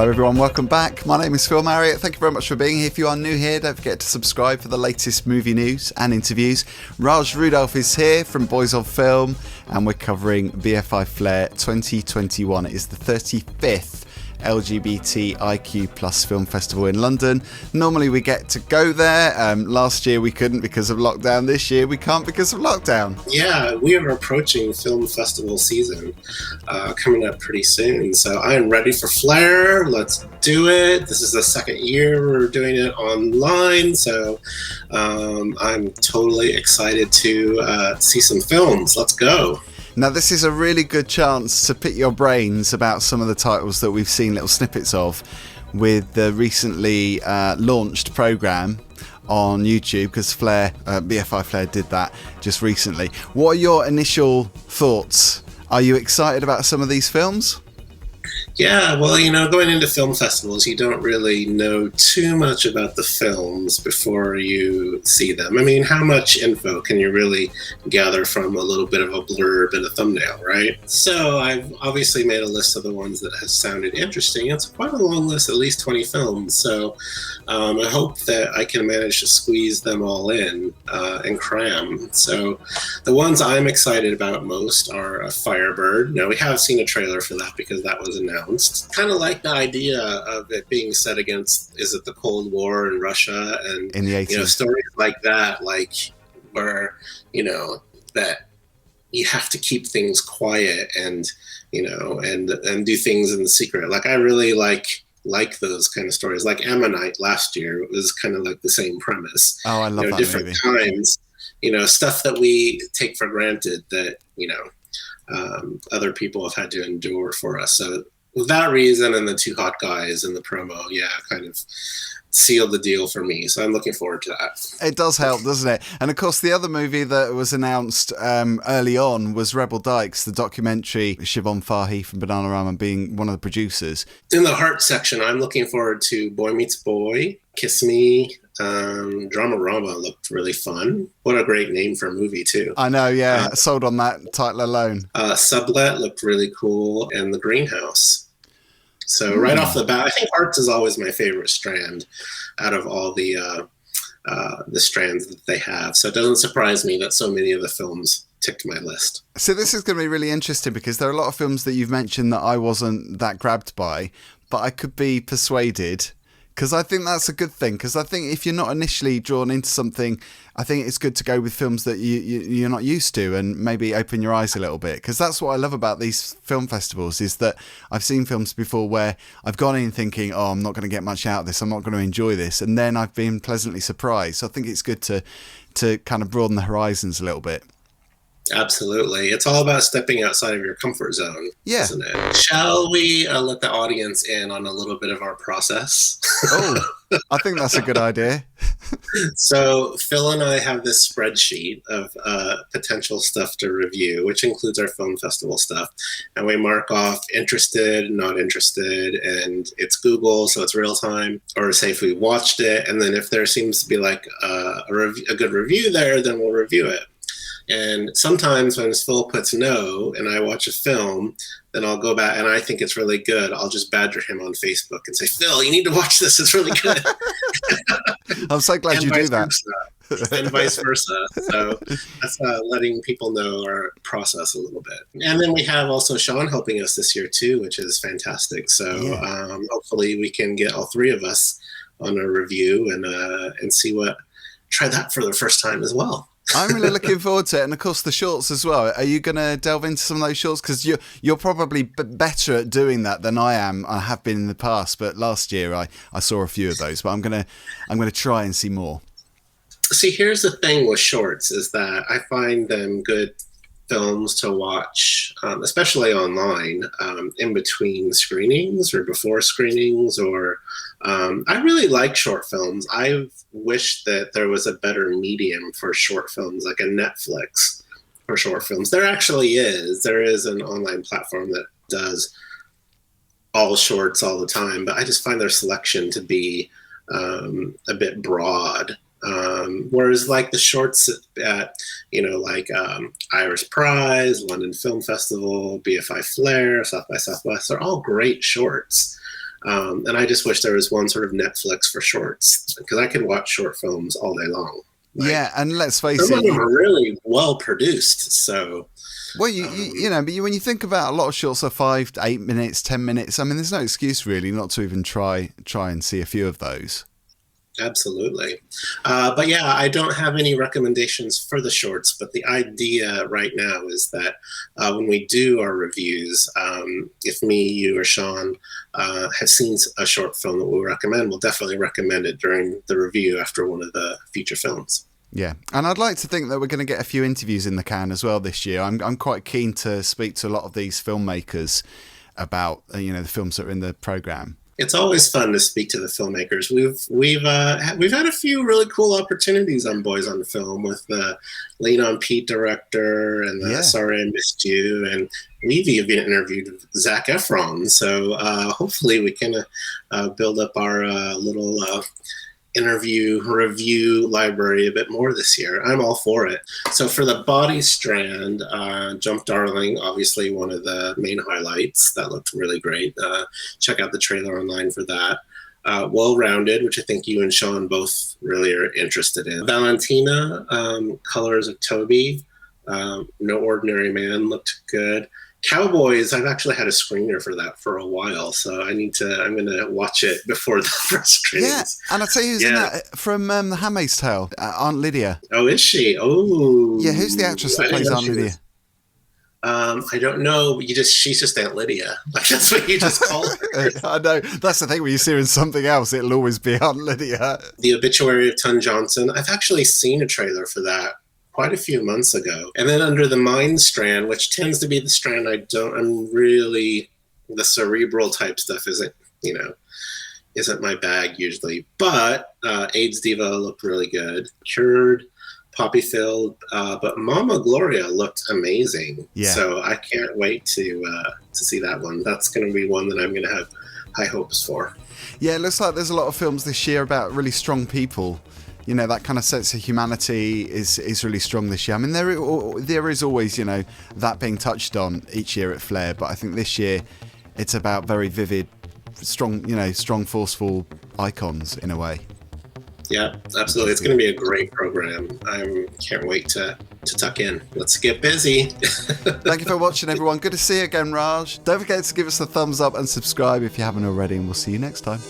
Hello everyone, welcome back. My name is Phil Marriott. Thank you very much for being here. If you are new here, don't forget to subscribe for the latest movie news and interviews. Rudolph is here from Boys on Film, and we're covering BFI Flair 2021. It is the 35th LGBTIQ plus film festival in London. Normally we get to go there. Last year we couldn't because of lockdown. This year we can't because of lockdown. Yeah, we are approaching film festival season coming up pretty soon. So I am ready for Flair. Let's do it. This is the second year we're doing it online. So I'm totally excited to see some films. Let's go. Now, this is a really good chance to pick your brains about some of the titles that we've seen little snippets of with the recently launched programme on YouTube, because BFI Flair did that just recently. What are your initial thoughts? Are you excited about some of these films? Yeah, well, going into film festivals, you don't really know too much about the films before you see them. I mean, how much info can you really gather from a little bit of a blurb and a thumbnail, right? So I've obviously made a list of the ones that have sounded interesting. It's quite a long list, at least 20 films. So I hope that I can manage to squeeze them all in and cram. So the ones I'm excited about most are Firebird. Now, we have seen a trailer for that because that was announced. Kind of like the idea of it being set against, is it the Cold War in Russia, and in the 80s. Stories like that, like where that you have to keep things quiet and and do things in secret. Like I really like those kind of stories. Like Ammonite last year, it was kind of like the same premise. Oh, I love that different movie. times, stuff that we take for granted that other people have had to endure for us. So for that reason, and the two hot guys in the promo, kind of sealed the deal for me. So I'm looking forward to that. It does help, doesn't it? And of course, the other movie that was announced early on was Rebel Dykes, the documentary, Siobhan Fahey from Bananarama being one of the producers. In the heart section, I'm looking forward to Boy Meets Boy, Kiss Me. Dramarama looked really fun. What a great name for a movie too. I know, yeah. Sold on that title alone. Sublet looked really cool, and The Greenhouse. So right off the bat, I think arts is always my favorite strand out of all the strands that they have. So it doesn't surprise me that so many of the films ticked my list. So this is going to be really interesting because there are a lot of films that you've mentioned that I wasn't that grabbed by, but I could be persuaded. Because I think that's a good thing. Because I think if you're not initially drawn into something, I think it's good to go with films that you're not used to and maybe open your eyes a little bit. Because that's what I love about these film festivals, is that I've seen films before where I've gone in thinking, oh, I'm not going to get much out of this, I'm not going to enjoy this. And then I've been pleasantly surprised. So I think it's good to kind of broaden the horizons a little bit. Absolutely. It's all about stepping outside of your comfort zone, isn't it? Shall we let the audience in on a little bit of our process? Oh, I think that's a good idea. So Phil and I have this spreadsheet of potential stuff to review, which includes our film festival stuff. And we mark off interested, not interested, and it's Google, so it's real time. Or say if we watched it, and then if there seems to be like a good review there, then we'll review it. And sometimes when Phil puts no and I watch a film, then I'll go back and I think it's really good. I'll just badger him on Facebook and say, Phil, you need to watch this. It's really good. I'm so glad you do that. And vice versa. So that's letting people know our process a little bit. And then we have also Sean helping us this year too, which is fantastic. So hopefully we can get all three of us on a review and try that for the first time as well. I'm really looking forward to it. And of course the shorts as well. Are you going to delve into some of those shorts? Because you're probably better at doing that than I am. I have been in the past, but last year I saw a few of those, but I'm going to try and see more. See, here's the thing with shorts is that I find them good films to watch, especially online, in between screenings or before screenings, or I really like short films. I wish that there was a better medium for short films, like a Netflix for short films. There actually is. There is an online platform that does all shorts all the time, but I just find their selection to be a bit broad. Whereas like the shorts at, Irish Prize, London Film Festival, BFI Flair, South by Southwest, they're all great shorts. And I just wish there was one sort of Netflix for shorts, because I could watch short films all day long. Like, yeah, and let's face some it, of them are really well produced. So, well, but when you think about a lot of shorts are 5 to 8 minutes, 10 minutes. I mean, there's no excuse really not to even try and see a few of those. absolutely. But yeah, I don't have any recommendations for the shorts, but the idea right now is that when we do our reviews, if me, you, or Sean have seen a short film that we'll recommend, we'll definitely recommend it during the review after one of the feature films. Yeah, and I'd like to think that we're going to get a few interviews in the can as well this year. I'm quite keen to speak to a lot of these filmmakers about the films that are in the program. It's always fun to speak to the filmmakers. We've had a few really cool opportunities on Boys on Film with the Lean on Pete director and the Sorry I Missed You, and we've even interviewed Zac Efron. So hopefully we can build up our little interview review library a bit more this year. I'm all for it. So for the body strand, Jump Darling, obviously one of the main highlights. That looked really great. Check out the trailer online for that. Well Rounded, which I think you and Sean both really are interested in. Valentina, Colors of Toby, No Ordinary Man looked good. Cowboys, I've actually had a screener for that for a while, so I'm going to watch it before the first screenings. Yeah, and I'll tell you who's in that from The Handmaid's Tale, Aunt Lydia. Oh, is she? Oh. Yeah, who's the actress that plays Aunt Lydia? I don't know, but she's just Aunt Lydia. Like, that's what you just call her. I know. That's the thing, when you see her in something else, it'll always be Aunt Lydia. The Obituary of Ton Johnson, I've actually seen a trailer for that quite a few months ago. And then under the mind strand, which tends to be the strand I'm really, the cerebral type stuff isn't my bag usually. But AIDS Diva looked really good. Cured, Poppy Filled, but Mama Gloria looked amazing. Yeah. So I can't wait to see that one. That's going to be one that I'm going to have high hopes for. Yeah, it looks like there's a lot of films this year about really strong people. That kind of sense of humanity is really strong this year. I mean, there is always, that being touched on each year at Flair, but I think this year it's about very vivid, strong, forceful icons in a way. Yeah, absolutely. It's going to be a great program. I can't wait to tuck in. Let's get busy. Thank you for watching, everyone. Good to see you again, Raj. Don't forget to give us a thumbs up and subscribe if you haven't already, and we'll see you next time.